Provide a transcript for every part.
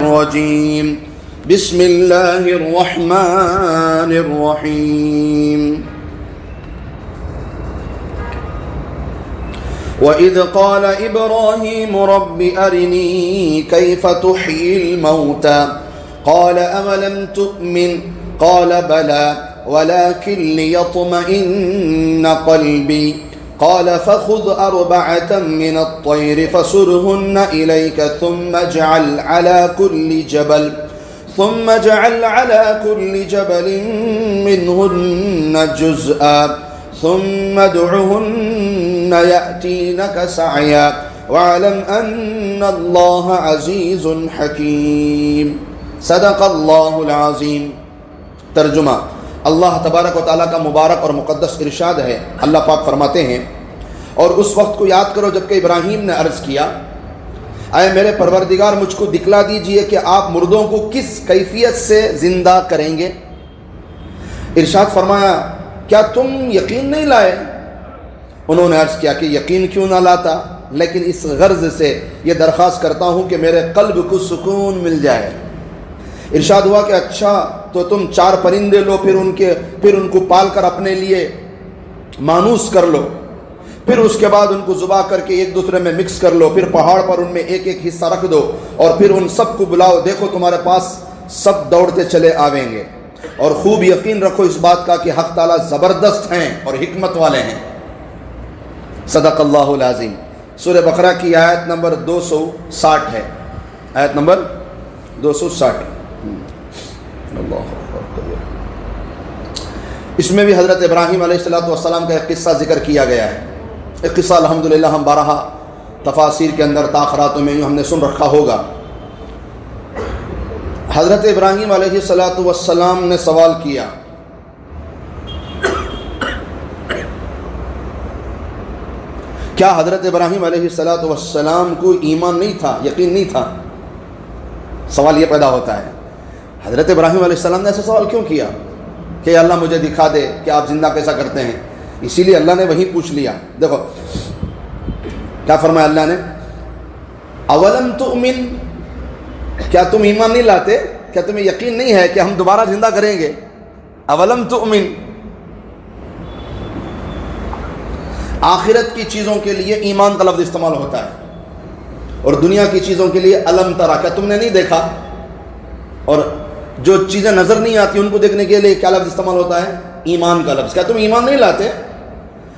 الرجيم بسم الله الرحمن الرحيم وإذ قال إبراهيم رب أرني كيف تحيي الموتى قال أولم تؤمن قال بلى ولكن ليطمئن قلبي قال فخذ أربعة من الطير فصرهن إليك ثم اجعل على كل جبل منهن جزءا ثم ادعهن يأتينك سعيا واعلم أن الله عزيز حكيم صدق اللہ العظیم۔ ترجمہ: اللہ تبارک و تعالیٰ کا مبارک اور مقدس ارشاد ہے، اللہ پاک فرماتے ہیں، اور اس وقت کو یاد کرو جب کہ ابراہیم نے عرض کیا، اے میرے پروردگار مجھ کو دکھلا دیجئے کہ آپ مردوں کو کس کیفیت سے زندہ کریں گے۔ ارشاد فرمایا، کیا تم یقین نہیں لائے؟ انہوں نے عرض کیا کہ یقین کیوں نہ لاتا، لیکن اس غرض سے یہ درخواست کرتا ہوں کہ میرے قلب کو سکون مل جائے۔ ارشاد ہوا کہ اچھا تو تم 4 پرندے لو، پھر ان کو پال کر اپنے لیے مانوس کر لو، پھر اس کے بعد ان کو ذبح کر کے ایک دوسرے میں مکس کر لو، پھر پہاڑ پر ان میں ایک ایک حصہ رکھ دو اور پھر ان سب کو بلاؤ، دیکھو تمہارے پاس سب دوڑتے چلے آویں گے۔ اور خوب یقین رکھو اس بات کا کہ حق تعالیٰ زبردست ہیں اور حکمت والے ہیں۔ صدق اللہ العظیم۔ سورہ بقرہ کی آیت نمبر 260 ہے، آیت نمبر 260۔ اس میں بھی حضرت ابراہیم علیہ السلام کا ایک قصہ ذکر کیا گیا ہے۔ ایک قصہ الحمدللہ ہم بارہا تفاسیر کے اندر تاخراتوں میں ہم نے سن رکھا ہوگا۔ حضرت ابراہیم علیہ السلام نے سوال کیا، کیا حضرت ابراہیم علیہ السلام کو ایمان نہیں تھا، یقین نہیں تھا؟ سوال یہ پیدا ہوتا ہے، حضرت ابراہیم علیہ السلام نے ایسا سوال کیوں کیا کہ اللہ مجھے دکھا دے کہ آپ زندہ کیسا کرتے ہیں؟ اسی لیے اللہ نے وہی پوچھ لیا۔ دیکھو کیا فرمایا اللہ نے، اولم تؤمن، کیا تم ایمان نہیں لاتے؟ کیا تمہیں یقین نہیں ہے کہ ہم دوبارہ زندہ کریں گے؟ اولم تؤمن، آخرت کی چیزوں کے لیے ایمان کا لفظ استعمال ہوتا ہے اور دنیا کی چیزوں کے لیے الم ترا، کیا تم نے نہیں دیکھا؟ اور جو چیزیں نظر نہیں آتی ان کو دیکھنے کے لیے کیا لفظ استعمال ہوتا ہے؟ ایمان کا لفظ۔ کیا تم ایمان نہیں لاتے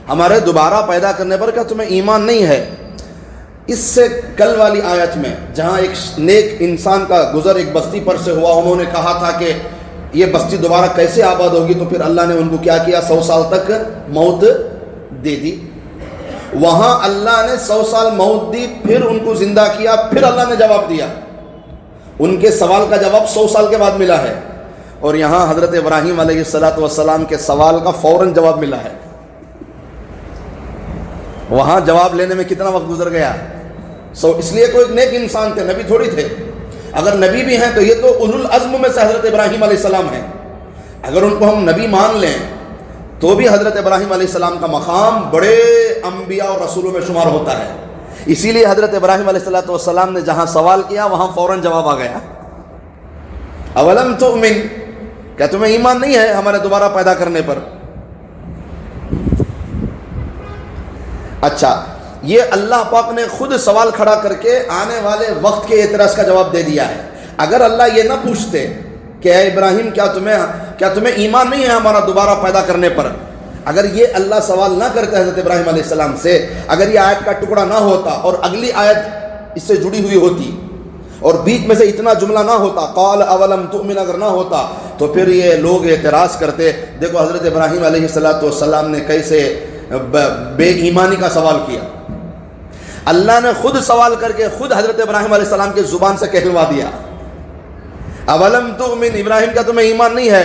ہمارے دوبارہ پیدا کرنے پر؟ کیا تمہیں ایمان نہیں ہے؟ اس سے کل والی آیت میں جہاں ایک نیک انسان کا گزر ایک بستی پر سے ہوا، انہوں نے کہا تھا کہ یہ بستی دوبارہ کیسے آباد ہوگی، تو پھر اللہ نے ان کو کیا کیا؟ 100 سال تک موت دے دی۔ وہاں اللہ نے 100 سال موت دی، پھر ان کو زندہ کیا، پھر اللہ نے جواب دیا۔ ان کے سوال کا جواب 100 سال کے بعد ملا ہے، اور یہاں حضرت ابراہیم علیہ السلام کے سوال کا فوراً جواب ملا ہے۔ وہاں جواب لینے میں کتنا وقت گزر گیا؟ اس لیے کوئی نیک انسان تھے، نبی تھوڑی تھے۔ اگر نبی بھی ہیں تو یہ تو اولو العزم میں سے حضرت ابراہیم علیہ السلام ہیں۔ اگر ان کو ہم نبی مان لیں تو بھی حضرت ابراہیم علیہ السلام کا مقام بڑے انبیاء اور رسولوں میں شمار ہوتا ہے۔ اسی لیے حضرت ابراہیم علیہ السلام نے جہاں سوال کیا وہاں فوراً جواب آ گیا۔ اولم تؤمن، کیا تمہیں ایمان نہیں ہے ہمارے دوبارہ پیدا کرنے پر؟ اچھا، یہ اللہ پاک نے خود سوال کھڑا کر کے آنے والے وقت کے اعتراض کا جواب دے دیا ہے۔ اگر اللہ یہ نہ پوچھتے کہ اے ابراہیم کیا تمہیں ایمان نہیں ہے ہمارا دوبارہ پیدا کرنے پر، اگر یہ اللہ سوال نہ کرتے حضرت ابراہیم علیہ السلام سے، اگر یہ آیت کا ٹکڑا نہ ہوتا اور اگلی آیت اس سے جڑی ہوئی ہوتی اور بیچ میں سے اتنا جملہ نہ ہوتا، قال اولم تؤمن اگر نہ ہوتا، تو پھر یہ لوگ اعتراض کرتے، دیکھو حضرت ابراہیم علیہ السلام نے کیسے بے ایمانی کا سوال کیا۔ اللہ نے خود سوال کر کے خود حضرت ابراہیم علیہ السلام کے زبان سے کہلوا دیا، اولم تؤمن، ابراہیم کا تمہیں ایمان نہیں ہے؟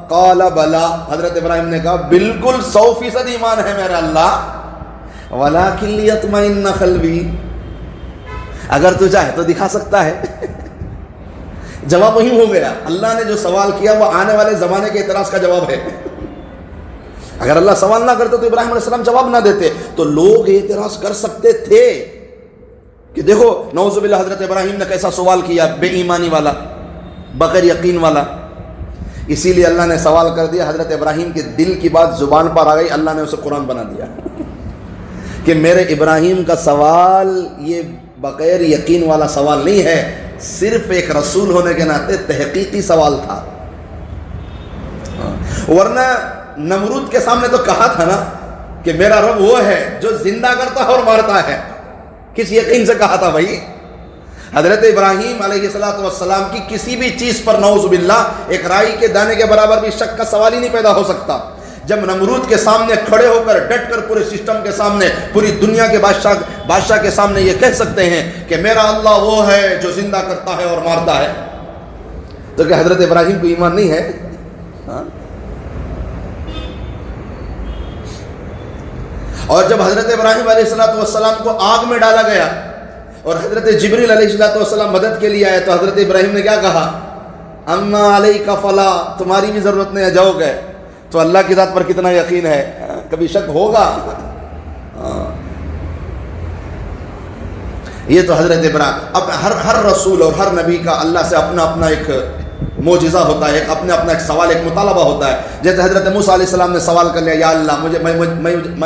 قال بلا، حضرت ابراہیم نے کہا بالکل 100% ایمان ہے میرا اللہ، ولکن لیطمئن قلبی، اگر تو چاہے تو دکھا سکتا ہے۔ جواب وہی ہو گیا، اللہ نے جو سوال کیا وہ آنے والے زمانے کے اعتراض کا جواب ہے۔ اگر اللہ سوال نہ کرتے تو ابراہیم علیہ السلام جواب نہ دیتے، تو لوگ اعتراض کر سکتے تھے کہ دیکھو نعوذ باللہ حضرت ابراہیم نے کیسا سوال کیا، بے ایمانی والا، بغیر یقین والا. اسی لیے اللہ نے سوال کر دیا، حضرت ابراہیم کے دل کی بات زبان پر آ گئی، اللہ نے اسے قرآن بنا دیا کہ میرے ابراہیم کا سوال یہ بغیر یقین والا سوال نہیں ہے، صرف ایک رسول ہونے کے ناطے تحقیقی سوال تھا. ورنہ نمرود کے سامنے تو کہا تھا نا کہ میرا رب وہ ہے جو زندہ کرتا ہے اور مارتا ہے. کس یقین سے کہا تھا بھائی؟ حضرت ابراہیم علیہ السلام کی کسی بھی چیز پر نعوذ باللہ ایک رائی کے دانے کے برابر بھی شک کا سوال ہی نہیں پیدا ہو سکتا. جب نمرود کے سامنے کھڑے ہو کر ڈٹ کر پورے سسٹم کے سامنے، پوری دنیا کے بادشاہ کے سامنے یہ کہہ سکتے ہیں کہ میرا اللہ وہ ہے جو زندہ کرتا ہے اور مارتا ہے، تو کہ حضرت ابراہیم کو ایمان نہیں ہے؟ اور جب حضرت ابراہیم علیہ السلام کو آگ میں ڈالا گیا اور حضرت جبریل علیہ السلام مدد کے لیے آئے تو حضرت ابراہیم نے کیا کہا؟ اما علیک فلا، تمہاری بھی ضرورت نہیں ہے، جاؤ گئے. تو اللہ کی ذات پر کتنا یقین ہے، کبھی شک ہوگا؟ یہ تو حضرت ابراہیم، اب ہر رسول اور ہر نبی کا اللہ سے اپنا اپنا ایک معجزہ ہوتا ہے، اپنا اپنا ایک سوال، ایک مطالبہ ہوتا ہے. جیسے حضرت موسیٰ علیہ السلام نے سوال کر لیا، یا اللہ میں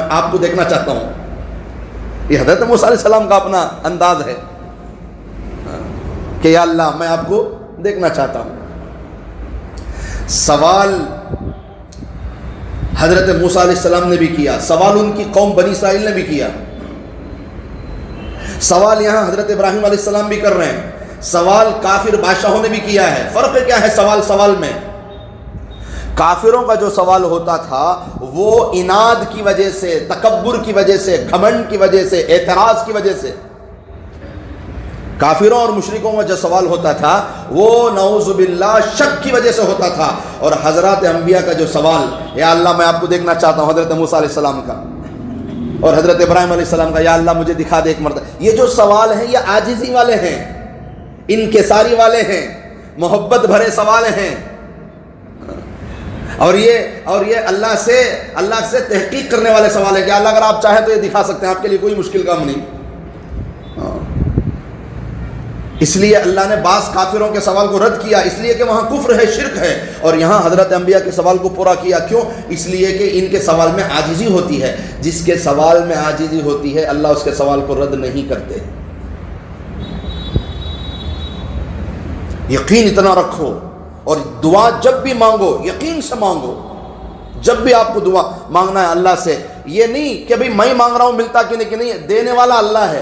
آپ کو دیکھنا چاہتا ہوں. یہ حضرت موسیٰ علیہ السلام کا اپنا انداز ہے کہ یا اللہ میں آپ کو دیکھنا چاہتا ہوں. سوال حضرت موسیٰ علیہ السلام نے بھی کیا، سوال ان کی قوم بنی اسرائیل نے بھی کیا، سوال یہاں حضرت ابراہیم علیہ السلام بھی کر رہے ہیں، سوال کافر بادشاہوں نے بھی کیا ہے. فرق کیا ہے سوال میں؟ کافروں کا جو سوال ہوتا تھا وہ اناد کی وجہ سے، تکبر کی وجہ سے، گھمنڈ کی وجہ سے، اعتراض کی وجہ سے. کافروں اور مشرکوں کا جو سوال ہوتا تھا وہ نعوذ باللہ شک کی وجہ سے ہوتا تھا. اور حضرات انبیاء کا جو سوال، یا اللہ میں آپ کو دیکھنا چاہتا ہوں، حضرت موسیٰ علیہ السلام کا اور حضرت ابراہیم علیہ السلام کا، یا اللہ مجھے دکھا دے ایک مرتبہ. یہ جو سوال ہیں یہ عاجزی والے ہیں، انکساری والے ہیں، محبت بھرے سوال ہیں. اور یہ اللہ سے تحقیق کرنے والے سوال ہیں کہ اللہ اگر آپ چاہیں تو یہ دکھا سکتے ہیں، آپ کے لیے کوئی مشکل کام نہیں. اس لیے اللہ نے بعض کافروں کے سوال کو رد کیا، اس لیے کہ وہاں کفر ہے، شرک ہے. اور یہاں حضرت انبیاء کے سوال کو پورا کیا. کیوں؟ اس لیے کہ ان کے سوال میں عاجزی ہوتی ہے. جس کے سوال میں عاجزی ہوتی ہے اللہ اس کے سوال کو رد نہیں کرتے. یقین اتنا رکھو اور دعا جب بھی مانگو یقین سے مانگو. جب بھی آپ کو دعا مانگنا ہے اللہ سے، یہ نہیں کہ بھئی میں مانگ رہا ہوں ملتا کہ نہیں. دینے والا اللہ ہے.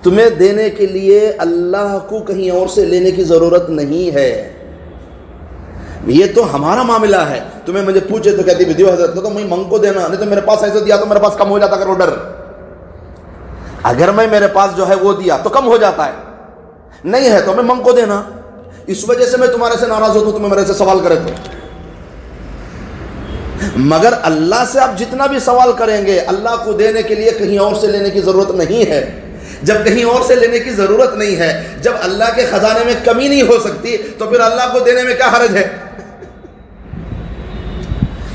تمہیں دینے کے لیے اللہ کو کہیں اور سے لینے کی ضرورت نہیں ہے. یہ تو ہمارا معاملہ ہے. تمہیں مجھے پوچھے تو کہتی دیو حضرت کو تو میں منگ کو دینا، نہیں تو میرے پاس ایسے دیا تو میرے پاس کم ہو جاتا کرو ڈر. اگر میں میرے پاس جو ہے وہ دیا تو کم ہو جاتا ہے، نہیں ہے تو میں منگ کو دینا. اس وجہ سے میں تمہارے سے ناراض ہوتا ہوں، تمہیں میرے سے سوال کرے تو. مگر اللہ سے آپ جتنا بھی سوال کریں گے اللہ کو دینے کے لیے کہیں اور سے لینے کی ضرورت نہیں ہے. جب کہیں اور سے لینے کی ضرورت نہیں ہے، جب اللہ کے خزانے میں کمی نہیں ہو سکتی تو پھر اللہ کو دینے میں کیا حرج ہے؟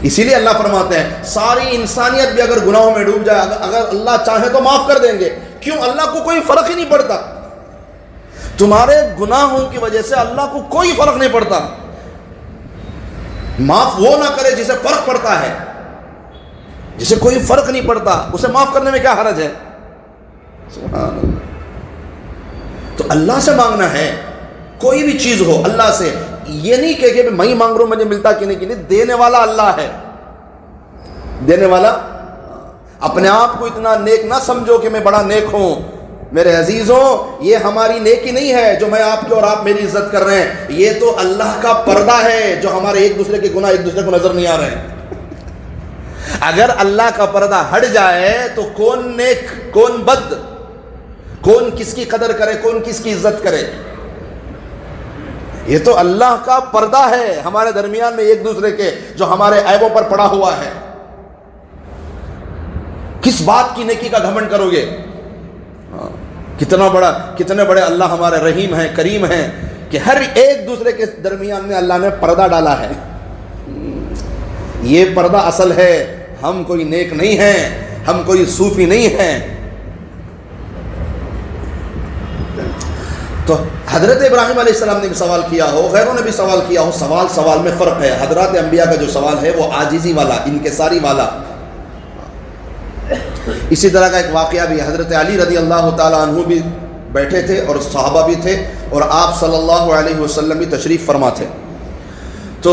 اسی لیے اللہ فرماتے ہیں ساری انسانیت بھی اگر گناہوں میں ڈوب جائے، اگر اللہ چاہے تو معاف کر دیں گے. کیوں؟ اللہ کو کوئی فرق ہی نہیں پڑتا. تمہارے گناہوں کی وجہ سے اللہ کو کوئی فرق نہیں پڑتا. معاف وہ نہ کرے جسے فرق پڑتا ہے. جسے کوئی فرق نہیں پڑتا اسے معاف کرنے میں کیا حرج ہے؟ سبحان اللہ. تو اللہ سے مانگنا ہے، کوئی بھی چیز ہو اللہ سے. یہ نہیں کہ میں ہی مانگ رہا ہوں مجھے ملتا کہ نہیں. دینے والا اللہ ہے. دینے والا. اپنے آپ کو اتنا نیک نہ سمجھو کہ میں بڑا نیک ہوں. میرے عزیزوں یہ ہماری نیکی نہیں ہے جو میں آپ کی اور آپ میری عزت کر رہے ہیں. یہ تو اللہ کا پردہ ہے جو ہمارے ایک دوسرے کے گناہ ایک دوسرے کو نظر نہیں آ رہے ہیں. اگر اللہ کا پردہ ہٹ جائے تو کون نیک کون بد، کون کس کی قدر کرے کون کس کی عزت کرے. یہ تو اللہ کا پردہ ہے ہمارے درمیان میں ایک دوسرے کے، جو ہمارے عیبوں پر پڑا ہوا ہے. کس بات کی نیکی کا گھمنڈ کرو گے؟ کتنے بڑے اللہ ہمارے رحیم ہیں، کریم ہیں کہ ہر ایک دوسرے کے درمیان میں اللہ نے پردہ ڈالا ہے. یہ پردہ اصل ہے. ہم کوئی نیک نہیں ہیں، ہم کوئی صوفی نہیں ہیں. تو حضرت ابراہیم علیہ السلام نے بھی سوال کیا ہو، غیروں نے بھی سوال کیا ہو، سوال میں فرق ہے۔ حضرات انبیاء کا جو سوال ہے وہ عاجزی والا، انکساری والا۔ اسی طرح کا ایک واقعہ بھی، حضرت علی رضی اللہ تعالیٰ عنہ بھی بیٹھے تھے اور صحابہ بھی تھے، اور آپ صلی اللہ علیہ وسلم بھی تشریف فرما تھے۔ تو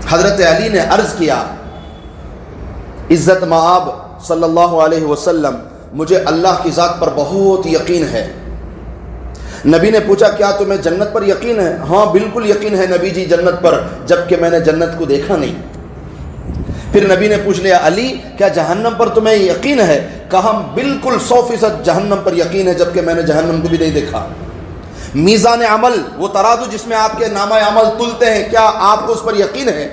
حضرت علی نے عرض کیا، عزت مآب صلی اللہ علیہ وسلم، مجھے اللہ کی ذات پر بہت یقین ہے۔ نبی نے پوچھا کیا تمہیں جنت پر یقین ہے؟ ہاں بالکل یقین ہے نبی جی جنت پر، جبکہ میں نے جنت کو دیکھا نہیں۔ پھر نبی نے پوچھ لیا علی کیا جہنم پر تمہیں یقین ہے؟ کہا بالکل 100% جہنم پر یقین ہے، جبکہ میں نے جہنم کو بھی نہیں دیکھا۔ میزان عمل، وہ ترازو جس میں آپ کے نامہ عمل تلتے ہیں، کیا آپ کو اس پر یقین ہے؟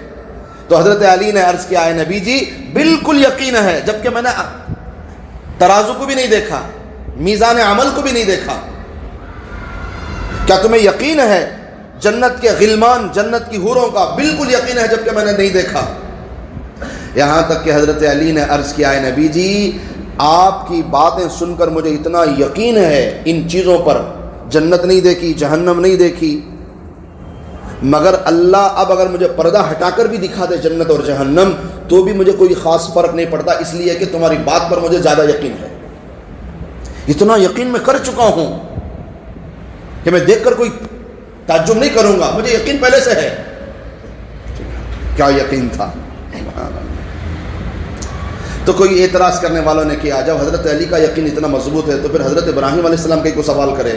تو حضرت علی نے عرض کیا ہے نبی جی بالکل یقین ہے، جبکہ میں نے ترازو کو بھی نہیں دیکھا، میزان عمل کو بھی نہیں دیکھا۔ کیا تمہیں یقین ہے جنت کے غلمان، جنت کی حوروں کا؟ بالکل یقین ہے، جبکہ میں نے نہیں دیکھا۔ یہاں تک کہ حضرت علی نے عرض کیا ہے نبی جی آپ کی باتیں سن کر مجھے اتنا یقین ہے ان چیزوں پر، جنت نہیں دیکھی، جہنم نہیں دیکھی، مگر اللہ اب اگر مجھے پردہ ہٹا کر بھی دکھا دے جنت اور جہنم تو بھی مجھے کوئی خاص فرق نہیں پڑتا، اس لیے کہ تمہاری بات پر مجھے زیادہ یقین ہے۔ اتنا یقین میں کر چکا ہوں کہ میں دیکھ کر کوئی تعجب نہیں کروں گا، مجھے یقین پہلے سے ہے۔ کیا یقین تھا! تو کوئی اعتراض کرنے والوں نے کیا جب حضرت علی کا یقین اتنا مضبوط ہے تو پھر حضرت ابراہیم علیہ السلام کئی کو سوال کرے،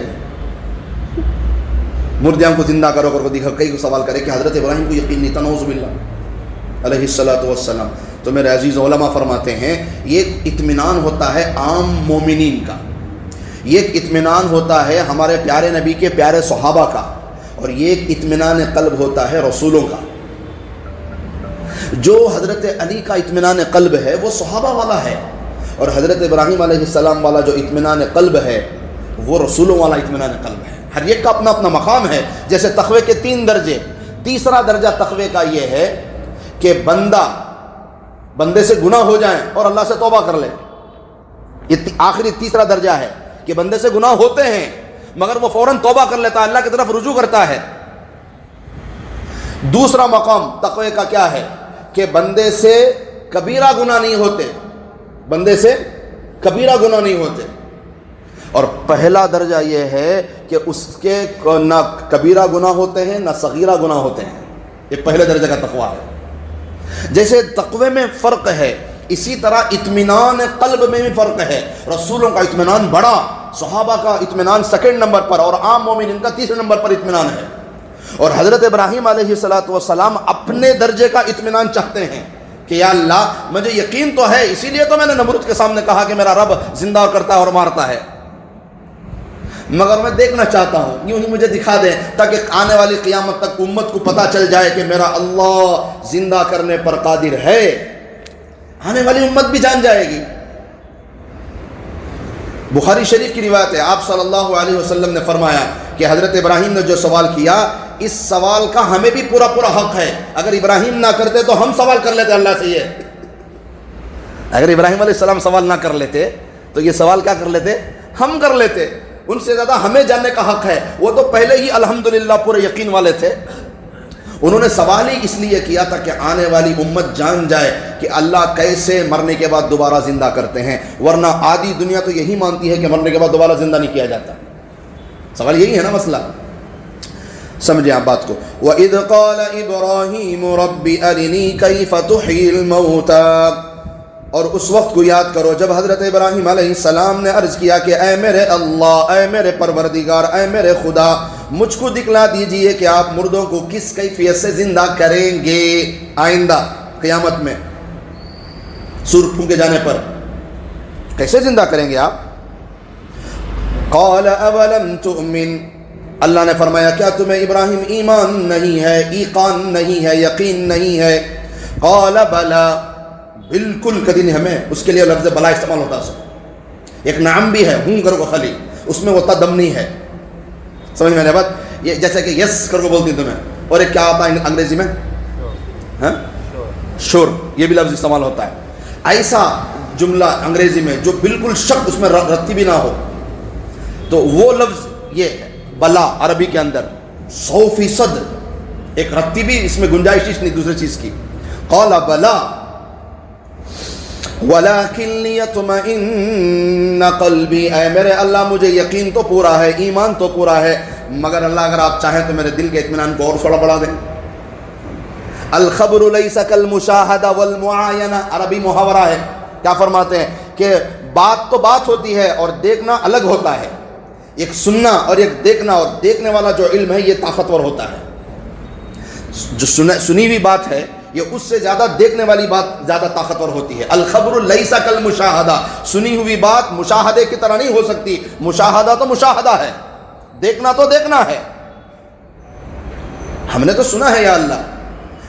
مردیاں کو زندہ کرو کر کو دکھا، کئی کو سوال کرے کہ حضرت ابراہیم کو یقین نہیں تھا نعوذ باللہ علیہ الصلوۃ والسلام۔ تو میرے عزیز علماء فرماتے ہیں یہ ایک اطمینان ہوتا ہے عام مومنین کا، یہ ایک اطمینان ہوتا ہے ہمارے پیارے نبی کے پیارے صحابہ کا، اور یہ ایک اطمینان قلب ہوتا ہے رسولوں کا۔ جو حضرت علی کا اطمینان قلب ہے وہ صحابہ والا ہے، اور حضرت ابراہیم علیہ السلام والا جو اطمینان قلب ہے وہ رسولوں والا اطمینان قلب ہے۔ ہر ایک کا اپنا اپنا مقام ہے۔ جیسے تقوی کے 3 درجے، تیسرا درجہ تقوی کا یہ ہے کہ بندے سے گناہ ہو جائیں اور اللہ سے توبہ کر لے، یہ آخری تیسرا درجہ ہے کہ بندے سے گناہ ہوتے ہیں مگر وہ فوراً توبہ کر لیتا ہے، اللہ کی طرف رجوع کرتا ہے۔ دوسرا مقام تقوی کا کیا ہے کہ بندے سے کبیرہ گناہ نہیں ہوتے، بندے سے کبیرہ گناہ نہیں ہوتے۔ اور پہلا درجہ یہ ہے کہ اس کے نہ کبیرہ گناہ ہوتے ہیں نہ صغیرہ گناہ ہوتے ہیں، یہ پہلے درجے کا تقویٰ ہے۔ جیسے تقوی میں فرق ہے اسی طرح اطمینان قلب میں بھی فرق ہے۔ رسولوں کا اطمینان بڑا، صحابہ کا اطمینان 2 نمبر پر، اور عام مومنین کا 3 نمبر پر اطمینان ہے۔ اور حضرت ابراہیم علیہ السلام اپنے درجے کا اطمینان چاہتے ہیں کہ یا اللہ مجھے یقین تو ہے، اسی لیے تو میں نے نمرود کے سامنے کہا کہ میرا رب زندہ کرتا ہے اور مارتا ہے، مگر میں دیکھنا چاہتا ہوں، یوں ہی مجھے دکھا دیں تاکہ آنے والی قیامت تک امت کو پتہ چل جائے کہ میرا اللہ زندہ کرنے پر قادر ہے، آنے والی امت بھی جان جائے گی۔ بخاری شریف کی روایت ہے، آپ صلی اللہ علیہ وسلم نے فرمایا کہ حضرت ابراہیم نے جو سوال کیا اس سوال کا ہمیں بھی پورا حق ہے۔ اگر ابراہیم نہ کرتے تو ہم سوال کر لیتے اللہ سے، یہ اگر ابراہیم علیہ السلام سوال نہ کر لیتے تو یہ سوال کیا کر لیتے؟ ہم کر لیتے۔ ان سے زیادہ ہمیں جاننے کا حق ہے، وہ تو پہلے ہی الحمدللہ پورے یقین والے تھے۔ انہوں نے سوال ہی اس لیے کیا تھا کہ آنے والی امت جان جائے کہ اللہ کیسے مرنے کے بعد دوبارہ زندہ کرتے ہیں، ورنہ آدھی دنیا تو یہی مانتی ہے کہ مرنے کے بعد دوبارہ زندہ نہیں کیا جاتا۔ سوال یہی ہے نا مسئلہ، سمجھیں آپ بات کو۔ وَإِذْ قَالَ إِبْرَاهِيمُ رَبِّ أَرِنِي كَيْفَ تُحْيِي الْمَوْتَى، اور اس وقت کو یاد کرو جب حضرت ابراہیم علیہ السلام نے عرض کیا کہ اے میرے اللہ، اے میرے پروردگار، اے میرے خدا، مجھ کو دکھلا دیجئے کہ آپ مردوں کو کس کیفیت سے زندہ کریں گے آئندہ قیامت میں، سور پھونکے جانے پر کیسے زندہ کریں گے آپ؟ قال اولم تؤمن، اللہ نے فرمایا کیا تمہیں ابراہیم ایمان نہیں ہے، ایقان نہیں ہے، یقین نہیں ہے؟ قال بلا، بالکل کدی نہیں، ہمیں اس کے لیے لفظ بلا استعمال ہوتا ہے، ایک نام بھی ہے ہوں کرو کو خالی، اس میں وہ تدم نہیں ہے، سمجھ میں آنے بات؟ یہ جیسے کہ یس کر کو بولتی ہیں تمہیں، اور ایک کیا آتا ہے انگریزی میں؟ شور، یہ بھی لفظ استعمال ہوتا ہے۔ ایسا جملہ انگریزی میں جو بالکل شک اس میں رتی بھی نہ ہو، تو وہ لفظ یہ ہے بلا عربی کے اندر 100% ایک رتی بھی اس میں گنجائش نہیں دوسرے چیز کی. قال بلا ولیکن لیطمئن قلبی، اے میرے اللہ مجھے یقین تو پورا ہے، ایمان تو پورا ہے، مگر اللہ اگر آپ چاہیں تو میرے دل کے اطمینان کو اور تھوڑا بڑھا دیں. الخبر لیس کالمشاہدہ والمعاینہ عربی محاورہ ہے. کیا فرماتے ہیں کہ بات تو بات ہوتی ہے اور دیکھنا الگ ہوتا ہے. ایک سننا اور ایک دیکھنا، اور دیکھنے والا جو علم ہے یہ طاقتور ہوتا ہے. جو سنی ہوئی بات ہے یہ اس سے زیادہ دیکھنے والی بات زیادہ طاقتور ہوتی ہے. الخبر لیس کالمشاہدہ، سنی ہوئی بات مشاہدے کی طرح نہیں ہو سکتی. مشاہدہ تو مشاہدہ ہے، دیکھنا تو دیکھنا ہے. ہم نے تو سنا ہے یا اللہ،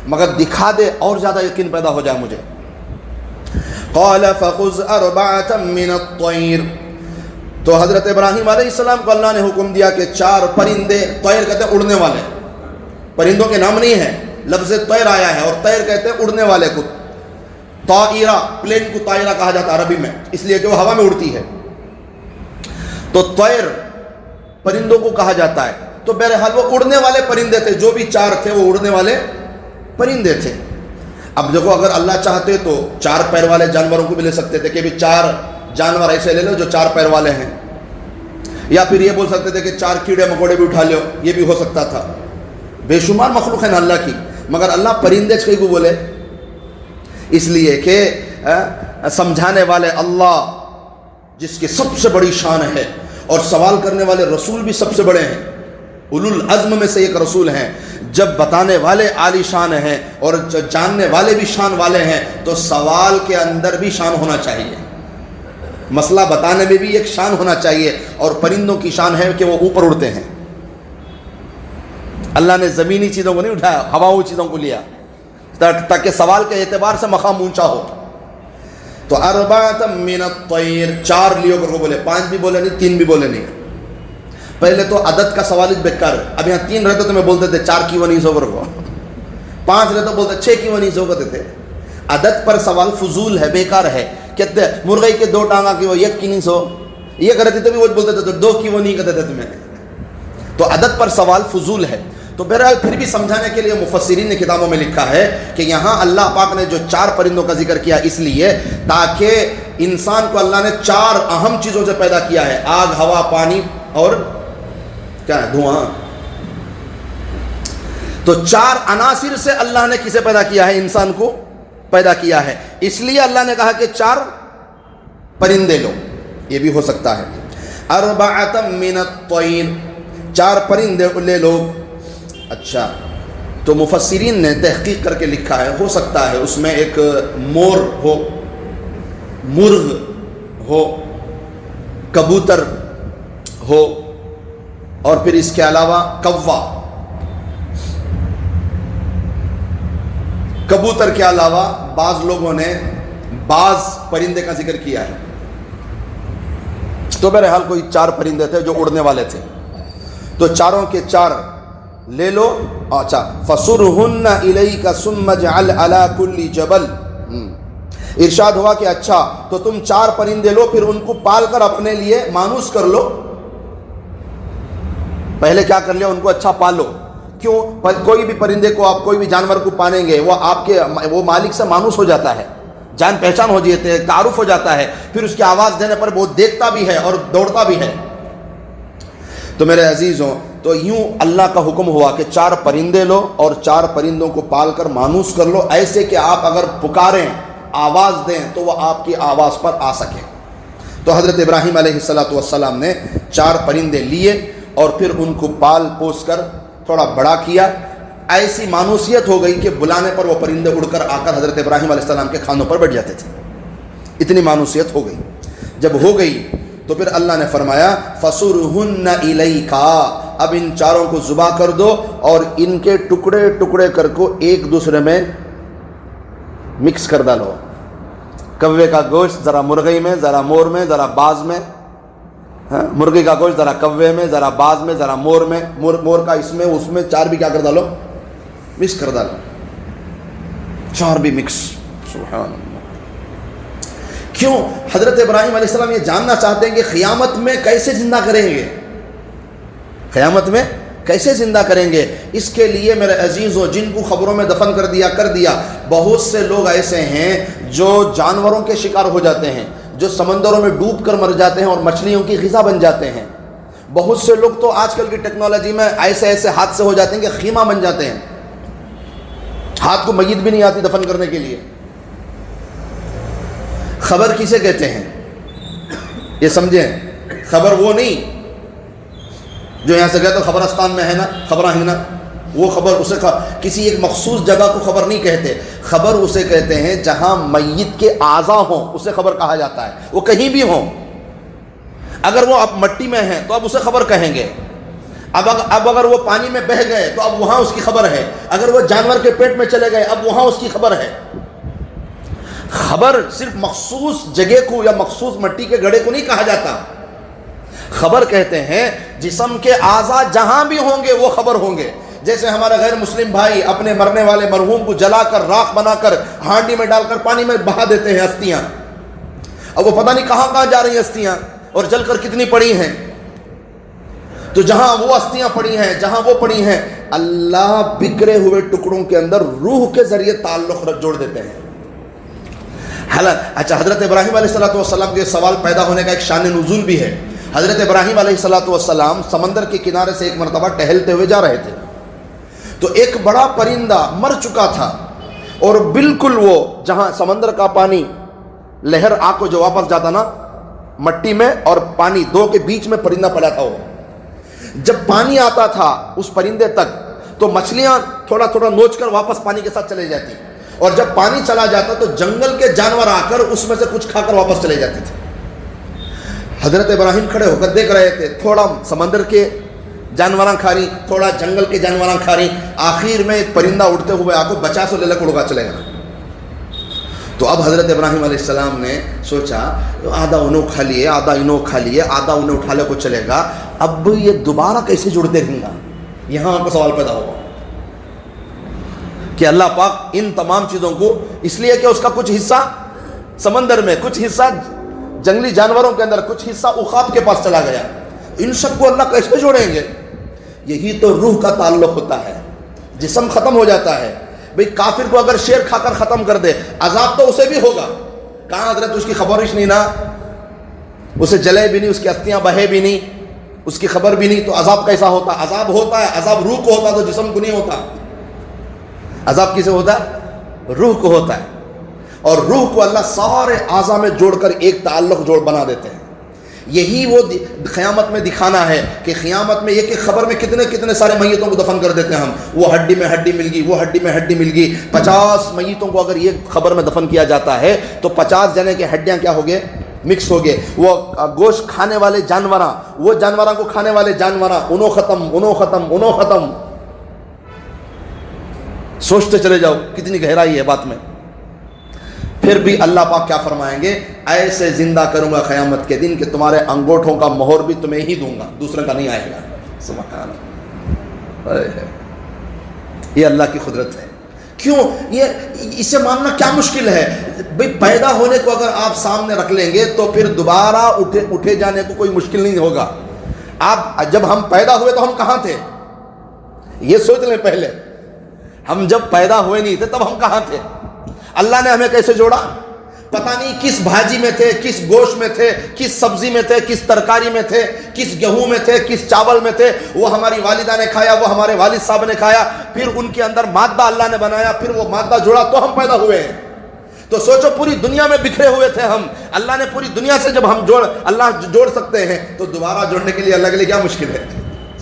مگر دکھا دے اور زیادہ یقین پیدا ہو جائے مجھے. قال فخذ اربعة من الطير، تو حضرت ابراہیم علیہ السلام کو اللہ نے حکم دیا کہ 4 پرندے، طیر کہتے ہیں اڑنے والے، پرندوں کے نام نہیں ہے، لفظ طیر آیا ہے، اور طیر کہتے ہیں اڑنے والے کو. طائرہ، پلین کو طائرہ کہا جاتا ہے عربی میں، اس لیے کہ وہ ہوا میں اڑتی ہے. تو طیر پرندوں کو کہا جاتا ہے. تو بہرحال وہ اڑنے والے پرندے تھے، جو بھی 4 تھے وہ اڑنے والے پرندے تھے. اب دیکھو اگر اللہ چاہتے تو 4 پیر والے جانوروں کو بھی لے سکتے تھے کہ بھی 4 جانور ایسے لے لو جو 4 پیر والے ہیں، یا پھر یہ بول سکتے تھے کہ 4 کیڑے مکوڑے بھی اٹھا لو، یہ بھی ہو سکتا تھا. بے شمار مخلوق ہے نا اللہ کی، مگر اللہ پرندے کئی کو بولے اس لیے کہ سمجھانے والے اللہ جس کی سب سے بڑی شان ہے، اور سوال کرنے والے رسول بھی سب سے بڑے ہیں، اولو العزم میں سے ایک رسول ہیں. جب بتانے والے عالی شان ہیں اور جاننے والے بھی شان والے ہیں، تو سوال کے اندر بھی شان ہونا چاہیے، مسئلہ بتانے میں بھی ایک شان ہونا چاہیے. اور پرندوں کی شان ہے کہ وہ اوپر اڑتے ہیں. اللہ نے زمینی چیزوں کو نہیں اٹھایا، ہواؤں چیزوں کو لیا تاکہ سوال کے اعتبار سے مقام اونچا ہو. تو اربعۃ من الطیر، 4 لیو کر کو بولے، 5 بھی بولے نہیں، 3 بھی بولے نہیں. پہلے تو عدد کا سوال ہی بیکار ہے. اب یہاں 3 رہتے تو میں بولتے تھے 4 کیوں نہیں سو کر کو، 5 رہتے تو بولتے 6 کیوں نہیں سو کرتے تھے. عدد پر سوال فضول ہے، بیکار ہے. کہتے مرغی کے 2 ٹانگا کی وہ 1 کی نہیں سو، یہ کرتے تھے بھی وہ بولتے تھے 2 کی وہ نہیں کہتے تھے تمہیں. تو عدد پر سوال فضول ہے. تو بہرحال پھر بھی سمجھانے کے لیے مفسرین نے کتابوں میں لکھا ہے کہ یہاں اللہ پاک نے جو 4 پرندوں کا ذکر کیا اس لیے تاکہ انسان کو اللہ نے 4 اہم چیزوں سے پیدا کیا ہے، آگ، ہوا، پانی اور کیا ہے، دھواں. تو 4 عناصر سے اللہ نے کسے پیدا کیا ہے؟ انسان کو پیدا کیا ہے. اس لیے اللہ نے کہا کہ 4 پرندے لو. یہ بھی ہو سکتا ہے. اربعۃ من الطیر، 4 پرندے لے لو. اچھا، تو مفسرین نے تحقیق کر کے لکھا ہے ہو سکتا ہے اس میں ایک مور ہو، مرغ ہو، کبوتر ہو، اور پھر اس کے علاوہ کوا. کبوتر کے علاوہ بعض لوگوں نے بعض پرندے کا ذکر کیا ہے. تو بہرحال کوئی 4 پرندے تھے جو اڑنے والے تھے. تو 4 کے 4 لے لو. اچھا، فَصُرْهُنَّ إِلَيْكَ ثُمَّ اجْعَلْ عَلَى كُلِّ جَبَلٍ، ارشاد ہوا کہ اچھا تو تم 4 پرندے لو، پھر ان کو پال کر اپنے لیے مانوس کر لو. پہلے کیا کر لیا؟ ان کو اچھا پالو. کیوں؟ کوئی بھی پرندے کو آپ کوئی بھی جانور کو پالیں گے وہ آپ کے وہ مالک سے مانوس ہو جاتا ہے، جان پہچان ہو جاتے ہیں، تعارف ہو جاتا ہے، پھر اس کی آواز دینے پر وہ دیکھتا بھی ہے اور دوڑتا بھی ہے. تو میرے عزیزوں، تو یوں اللہ کا حکم ہوا کہ 4 پرندے لو اور 4 پرندوں کو پال کر مانوس کر لو، ایسے کہ آپ اگر پکاریں، آواز دیں تو وہ آپ کی آواز پر آ سکے. تو حضرت ابراہیم علیہ السلام نے 4 پرندے لیے اور پھر ان کو پال پوس کر تھوڑا بڑا کیا. ایسی مانوسیت ہو گئی کہ بلانے پر وہ پرندے اڑ کر آ کر حضرت ابراہیم علیہ السلام کے کھانوں پر بیٹھ جاتے تھے. اتنی مانوسیت ہو گئی. جب ہو گئی تو پھر اللہ نے فرمایا فَصُرْهُنَّ إِلَيْكَ، اب ان 4 کو ذبح کر دو اور ان کے ٹکڑے ٹکڑے کر کو ایک دوسرے میں مکس کر ڈالو. کوے کا گوشت ذرا مرغی میں، ذرا مور میں، ذرا باز میں، مرغی کا گوشت ذرا کوے میں، ذرا باز میں، ذرا مور میں، مور کا اس میں، اس میں 4 بھی کیا کر ڈالو؟ مکس کر ڈالو. 4 بھی مکس. سبحان اللہ. کیوں؟ حضرت ابراہیم علیہ السلام یہ جاننا چاہتے ہیں کہ قیامت میں کیسے زندہ کریں گے، قیامت میں کیسے زندہ کریں گے۔ اس کے لیے میرے عزیزوں، جن کو خبروں میں دفن کر دیا، بہت سے لوگ ایسے ہیں جو جانوروں کے شکار ہو جاتے ہیں، جو سمندروں میں ڈوب کر مر جاتے ہیں اور مچھلیوں کی غذا بن جاتے ہیں۔ بہت سے لوگ تو آج کل کی ٹیکنالوجی میں ایسے ایسے حادثے ہو جاتے ہیں کہ خیمہ بن جاتے ہیں، ہاتھ کو میت بھی نہیں آتی دفن کرنے کے لیے۔ خبر کسے کہتے ہیں یہ سمجھیں، خبر وہ نہیں جو یہاں سے کہتے خبرستان میں ہے نا خبراں ہیں نا، وہ خبر اسے کسی ایک مخصوص جگہ کو خبر نہیں کہتے، خبر اسے کہتے ہیں جہاں میت کے اعضاء ہوں اسے خبر کہا جاتا ہے، وہ کہیں بھی ہوں۔ اگر وہ اب مٹی میں ہیں تو اب اسے خبر کہیں گے، اب اگر وہ پانی میں بہہ گئے تو اب وہاں اس کی خبر ہے، اگر وہ جانور کے پیٹ میں چلے گئے اب وہاں اس کی خبر ہے۔ خبر صرف مخصوص جگہ کو یا مخصوص مٹی کے گڑھے کو نہیں کہا جاتا، خبر کہتے ہیں جسم کے اعضاء جہاں بھی ہوں گے وہ خبر ہوں گے۔ جیسے ہمارے غیر مسلم بھائی اپنے مرنے والے مرحوم کو جلا کر راکھ بنا کر ہانڈی میں ڈال کر پانی میں بہا دیتے ہیں استھیاں، اب وہ پتہ نہیں کہاں کہاں جا رہی ہیں استھیاں اور جل کر کتنی پڑی ہیں۔ تو جہاں وہ استھیاں پڑی ہیں، جہاں وہ پڑی ہیں، اللہ بکھرے ہوئے ٹکڑوں کے اندر روح کے ذریعے تعلق جوڑ دیتے ہیں۔ اچھا، حضرت ابراہیم علیہ السلام کے سوال پیدا ہونے کا ایک شان نزول بھی ہے۔ حضرت ابراہیم علیہ السلام سمندر کے کنارے سے ایک مرتبہ ٹہلتے ہوئے جا رہے تھے، تو ایک بڑا پرندہ مر چکا تھا، اور بالکل وہ جہاں سمندر کا پانی لہر آ کو جو واپس جاتا نا مٹی میں اور پانی دو کے بیچ میں پرندہ پڑا تھا، وہ جب پانی آتا تھا اس پرندے تک تو مچھلیاں تھوڑا تھوڑا نوچ کر واپس پانی کے ساتھ چلے جاتی، اور جب پانی چلا جاتا تو جنگل کے جانور آ کر اس میں سے کچھ کھا کر واپس چلے جاتے تھے۔ حضرت ابراہیم کھڑے ہو کر دیکھ رہے تھے، تھوڑا سمندر کے جانوراں کھا رہی، تھوڑا جنگل کے جانوراں کھا رہی، آخر میں ایک پرندہ اڑتے ہوئے آ کو بچا سو لے کر اڑا چلے گا۔ تو اب حضرت ابراہیم علیہ السلام نے سوچا آدھا انہوں کھا لیے، آدھا انہوں کھا لیے، آدھا انہیں اٹھا لے کو چلے گا، اب یہ دوبارہ کیسے جڑتے رہیں گا؟ یہاں آپ کو سوال پیدا ہوگا کہ اللہ پاک ان تمام چیزوں کو، اس لیے کہ اس کا کچھ حصہ سمندر میں، کچھ حصہ جنگلی جانوروں کے اندر، کچھ حصہ عقاب کے پاس چلا گیا، ان سب کو اللہ کیسے جوڑیں گے؟ یہی تو روح کا تعلق ہوتا ہے، جسم ختم ہو جاتا ہے۔ بھئی کافر کو اگر شیر کھا کر ختم کر دے عذاب تو اسے بھی ہوگا، کہاں حضرت اس کی خبر ہی نہیں نا، اسے جلے بھی نہیں، اس کی استھیاں بہے بھی نہیں، اس کی خبر بھی نہیں، تو عذاب کیسا ہوتا؟ عذاب ہوتا ہے، عذاب روح کو ہوتا تو جسم کو نہیں ہوتا۔ عذاب کسے ہوتا ہے؟ روح کو ہوتا ہے، اور روح کو اللہ سارے اعضاء میں جوڑ کر ایک تعلق جوڑ بنا دیتے ہیں۔ یہی وہ قیامت میں دکھانا ہے کہ قیامت میں ایک ایک خبر میں کتنے کتنے سارے میتوں کو دفن کر دیتے ہیں ہم، وہ ہڈی میں ہڈی مل گئی، وہ ہڈی میں ہڈی مل گئی، 50 میتوں کو اگر یہ خبر میں دفن کیا جاتا ہے تو 50 جنے کے ہڈیاں کیا ہو گئے؟ مکس ہو گئے۔ وہ گوشت کھانے والے جانوراں، وہ جانوراں کو کھانے والے جانوراں، انہوں ختم، انہوں ختم، انہوں ختم۔ سوچتے چلے جاؤ کتنی گہرائی ہے بات میں۔ پھر بھی اللہ پاک کیا فرمائیں گے؟ ایسے زندہ کروں گا قیامت کے دن کہ تمہارے انگوٹھوں کا مہر بھی تمہیں ہی دوں گا، دوسرے کا نہیں آئے گا۔ سبحان اللہ، یہ اللہ کی قدرت ہے۔ کیوں؟ یہ اسے ماننا کیا مشکل ہے؟ بھئی پیدا ہونے کو اگر آپ سامنے رکھ لیں گے تو پھر دوبارہ اٹھے جانے کو کوئی مشکل نہیں ہوگا۔ آپ جب ہم پیدا ہوئے تو ہم کہاں تھے؟ یہ سوچ لیں پہلے، ہم جب پیدا ہوئے نہیں تھے تب ہم کہاں تھے؟ اللہ نے ہمیں کیسے جوڑا؟ پتہ نہیں کس بھاجی میں تھے، کس گوشت میں تھے، کس سبزی میں تھے، کس ترکاری میں تھے، کس گیہوں میں تھے، کس چاول میں تھے، وہ ہماری والدہ نے کھایا، وہ ہمارے والد صاحب نے کھایا، پھر ان کے اندر مادہ اللہ نے بنایا، پھر وہ مادہ جوڑا تو ہم پیدا ہوئے ہیں۔ تو سوچو پوری دنیا میں بکھرے ہوئے تھے ہم، اللہ نے پوری دنیا سے جب ہم اللہ جوڑ سکتے ہیں تو دوبارہ جوڑنے کے لیے اللہ کے لیے کیا مشکل ہے؟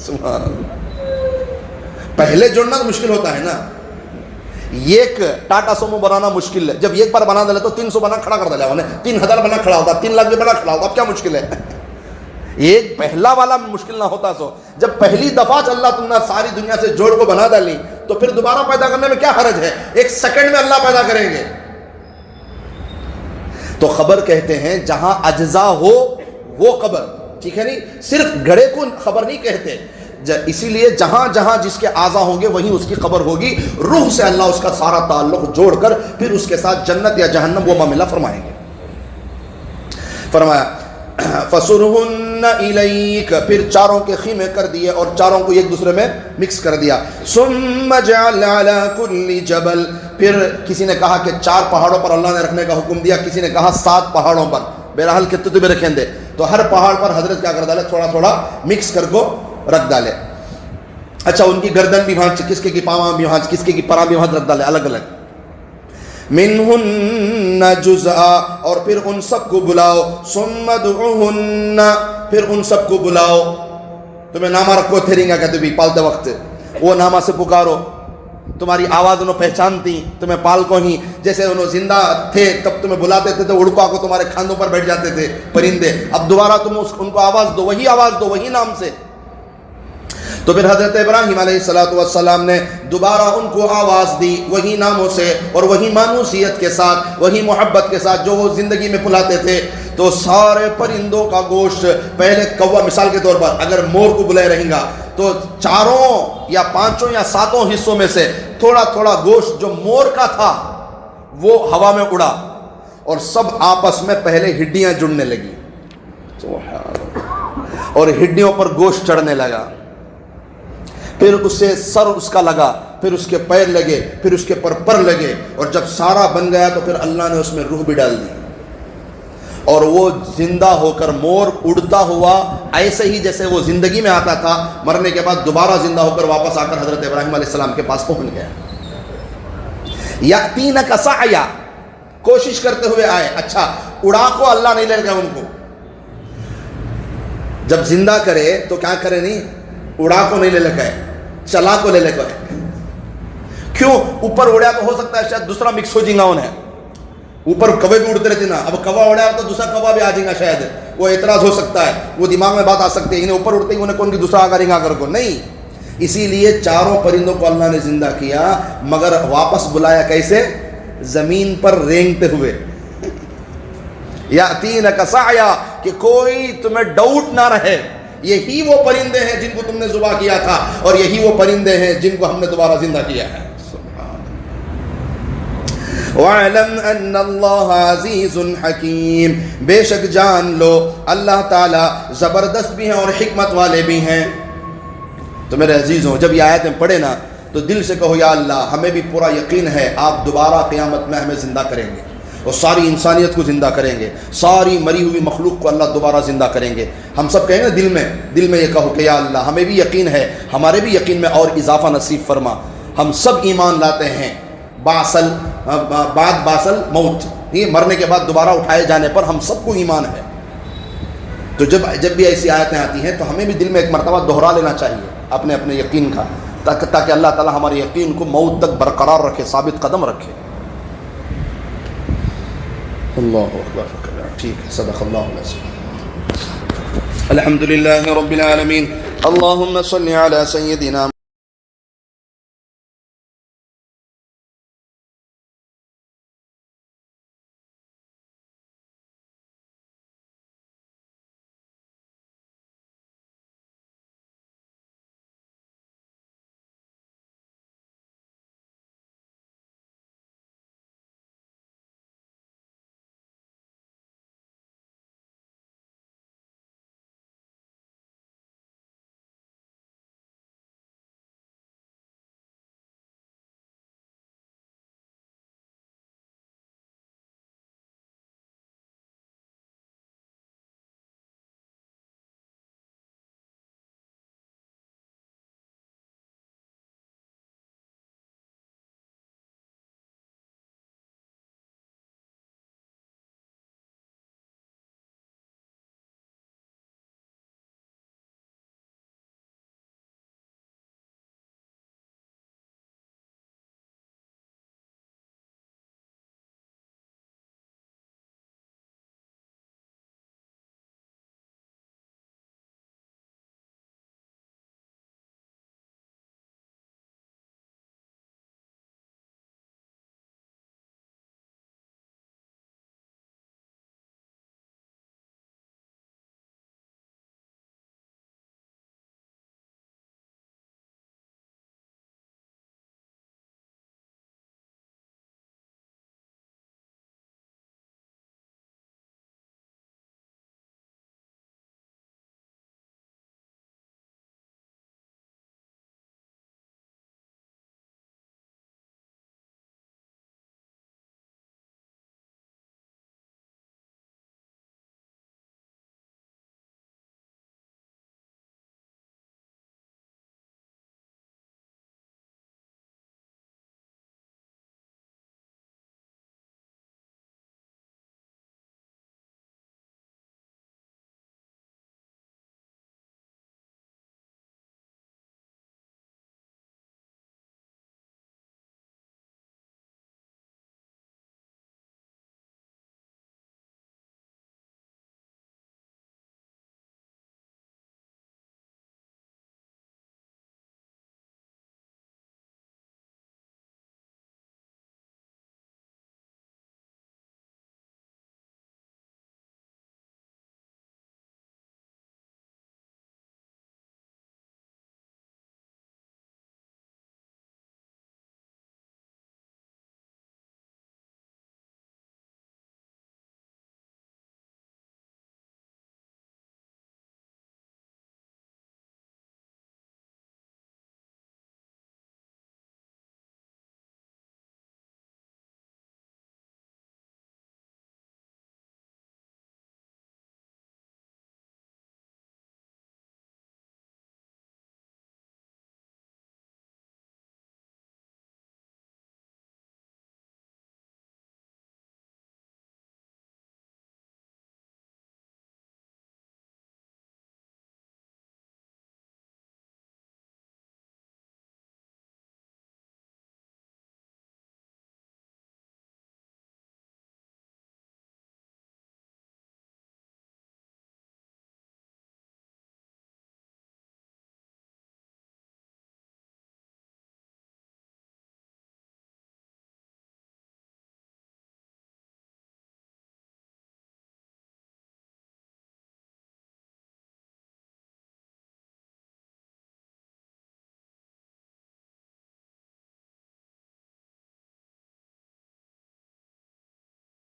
سبحان اللہ، پہلے جوڑنا تو مشکل ہوتا ہے نا۔ ایک ٹاٹا سومو بنانا مشکل ہے، جب ایک بار بنا دے تو 300 بنا کھڑا کر دے، 3000 بنا کھڑا ہوتا، 3 لاکھ بھی بنا کھڑا ہوتا، اب کیا مشکل ہے؟ ایک پہلا والا مشکل نہ ہوتا سو، جب پہلی دفعہ اللہ تم نے ساری دنیا سے جوڑ کو بنا ڈالی تو پھر دوبارہ پیدا کرنے میں کیا حرج ہے؟ 1 سیکنڈ میں اللہ پیدا کریں گے۔ تو خبر کہتے ہیں جہاں اجزاء ہو وہ خبر، ٹھیک ہے نہیں؟ صرف گھڑے کو خبر نہیں کہتے، اسی لیے جہاں جہاں جس کے اعضاء ہوں گے وہیں اس کی خبر ہوگی۔ روح سے اللہ اس کا سارا تعلق جوڑ کر پھر اس کے ساتھ جنت یا جہنم وہ معاملہ فرمائیں گے۔ فرمایا فَصُرْهُنَّ إِلَيْكَ، پھر چاروں کے خیمے کر دیے اور چاروں کو ایک دوسرے میں مکس کر دیا. ثُمَّ جَعَلْ عَلَى كُلِّ جَبَلٍ، پھر کسی نے کہا کہ 4 پہاڑوں پر اللہ نے رکھنے کا حکم دیا، کسی نے کہا 7 پہاڑوں پر، بہرحال کتنے بھی رکھیں دے. تو ہر پہاڑ پر حضرت کیا کر ڈالے، تھوڑا تھوڑا مکس کر کو رکھ ڈالے. اچھا ان کی گردن بھی وہاں، کس کی پاواں بھی وہاں، کس کی پراں بھی وہاں رکھ ڈالے الگ الگ. منہن جزءا، اور پھر ان سب کو بلاؤ. ثم ادعوہن، پھر ان سب کو بلاؤ. تمہیں نامہ رکھو تھیرینگا کہتے بھی پالتے وقت، وہ نامہ سے پکارو. تمہاری آواز انہوں پہچانتی، تمہیں پال کو ہی، جیسے انہوں زندہ تھے تب تمہیں بلاتے تھے تو اڑکا کو تمہارے کھاندوں پر بیٹھ جاتے تھے پرندے، اب دوبارہ تم ان کو آواز دو، وہی آواز دو، وہی نام سے. تو پھر حضرت ابراہیم علیہ السلام نے دوبارہ ان کو آواز دی وہی ناموں سے اور وہی مانوسیت کے ساتھ، وہی محبت کے ساتھ جو وہ زندگی میں پلاتے تھے. تو سارے پرندوں کا گوشت، پہلے کوا مثال کے طور پر اگر مور کو بلائے رہیں گا تو 4 یا 5 یا 7 حصوں میں سے تھوڑا تھوڑا گوشت جو مور کا تھا وہ ہوا میں اڑا اور سب آپس میں پہلے ہڈیاں جڑنے لگی اور ہڈیوں پر گوشت چڑھنے لگا. پھر اس سے سر اس کا لگا، پھر اس کے پیر لگے، پھر اس کے پر لگے، اور جب سارا بن گیا تو پھر اللہ نے اس میں روح بھی ڈال دی اور وہ زندہ ہو کر مور اڑتا ہوا ایسے ہی جیسے وہ زندگی میں آتا تھا، مرنے کے بعد دوبارہ زندہ ہو کر واپس آ کر حضرت ابراہیم علیہ السلام کے پاس پہنچ گیا. یأتینک سعیا، کوشش کرتے ہوئے آئے. اچھا اڑا کو اللہ نہیں لے گا ان کو، جب زندہ کرے تو کیا کرے، نہیں اڑا کو نہیں لے لگا ہے، چلا کو لے لگا ہے. کیوں؟ اوپر اڑیا تو ہو سکتا ہے شاید دوسرا مکس ہو جائے گا انہیں، اوپر کوے بھی اڑتے رہتے نا، اب کوا اڑیا تو دوسرا کوا بھی آ جائے گا، شاید وہ اعتراض ہو سکتا ہے، وہ دماغ میں بات آ سکتی ہے انہیں اوپر اڑتے ہی انہیں کون کی دوسرا آ کریں گا اگر کو نہیں. اسی لیے 4 پرندوں کو اللہ نے زندہ کیا، مگر واپس بلایا کیسے؟ زمین پر رینگتے ہوئے. یأتینک سعیا، کہ کوئی تمہیں ڈاؤٹ نہ رہے یہی وہ پرندے ہیں جن کو تم نے ذبح کیا تھا اور یہی وہ پرندے ہیں جن کو ہم نے دوبارہ زندہ کیا ہے. وَاعْلَمْ أَنَّ اللَّهَ عَزِيزٌ حَكِيمٌ، بے شک جان لو اللہ تعالیٰ زبردست بھی ہیں اور حکمت والے بھی ہیں. تو میرے عزیزوں جب یہ آیتیں پڑھے نا تو دل سے کہو یا اللہ ہمیں بھی پورا یقین ہے آپ دوبارہ قیامت میں ہمیں زندہ کریں گے اور ساری انسانیت کو زندہ کریں گے، ساری مری ہوئی مخلوق کو اللہ دوبارہ زندہ کریں گے. ہم سب کہیں گے دل میں یہ کہو کہ یا اللہ ہمیں بھی یقین ہے، ہمارے بھی یقین میں اور اضافہ نصیب فرما. ہم سب ایمان لاتے ہیں بعد باسل موت، یہ مرنے کے بعد دوبارہ اٹھائے جانے پر ہم سب کو ایمان ہے. تو جب بھی ایسی آیتیں آتی ہیں تو ہمیں بھی دل میں ایک مرتبہ دوہرا لینا چاہیے اپنے یقین کا، تاکہ اللہ تعالی ہمارے یقین کو موت تک برقرار رکھے، ثابت قدم رکھے. اللہ اکبر. ٹھیک ہے، صدق اللہ العظیم. الحمد للہ رب العالمین. اللہم صل علی سیدنا